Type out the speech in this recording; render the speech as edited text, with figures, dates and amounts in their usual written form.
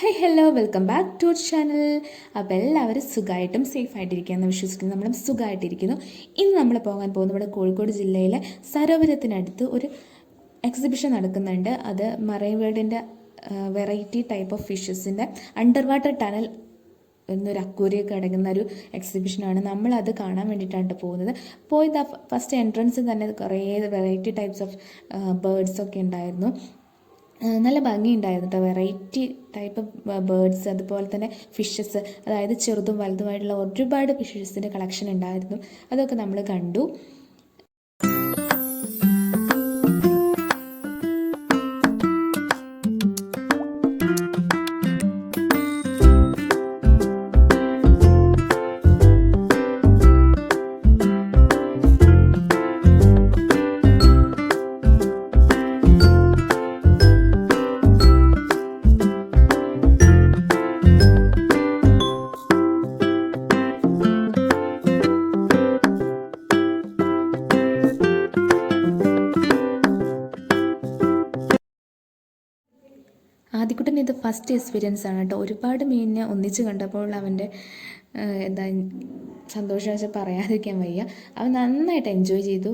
Hi hello welcome back to our channel. അപ്പോൾ എല്ലാവരും സുഖമായിട്ടും സേഫായിട്ടിരിക്കുകയെന്ന് വിശ്വസിക്കുന്നു. നമ്മളും സുഖമായിട്ടിരിക്കുന്നു. ഇന്ന് നമ്മൾ പോകാൻ പോകുന്നത് ഇവിടെ കോഴിക്കോട് ജില്ലയിലെ സരോവരത്തിനടുത്ത് ഒരു എക്സിബിഷൻ നടക്കുന്നുണ്ട്. അത് മറൈൻ വേൾഡിൻ്റെ വെറൈറ്റി ടൈപ്പ് ഓഫ് ഫിഷസിൻ്റെ അണ്ടർ വാട്ടർ ടണൽ എന്നൊരു അക്വേറിയൊക്കെ അടങ്ങുന്ന ഒരു എക്സിബിഷനാണ്. നമ്മളത് കാണാൻ വേണ്ടിയിട്ടാണ് പോകുന്നത്. പോയത് ഫസ്റ്റ് എൻട്രൻസിൽ തന്നെ കുറേ വെറൈറ്റി ടൈപ്സ് ഓഫ് ബേർഡ്സൊക്കെ ഉണ്ടായിരുന്നു. നല്ല ഭംഗിയുണ്ടായിരുന്നു കേട്ടോ. വെറൈറ്റി ടൈപ്പ് ബേർഡ്സ്, അതുപോലെ തന്നെ ഫിഷസ്, അതായത് ചെറുതും വലുതുമായിട്ടുള്ള ഒരുപാട് ഫിഷസിൻ്റെ കളക്ഷൻ ഉണ്ടായിരുന്നു. അതൊക്കെ നമ്മൾ കണ്ടു. ആദ്യക്കുട്ടൻ ഇത് ഫസ്റ്റ് എക്സ്പീരിയൻസ് ആണ് കേട്ടോ. ഒരുപാട് മീനിനെ ഒന്നിച്ച് കണ്ടപ്പോൾ അവൻ്റെ എന്താ സന്തോഷം വെച്ചാൽ പറയാതിരിക്കാൻ വയ്യ. അവൻ നന്നായിട്ട് എൻജോയ് ചെയ്തു.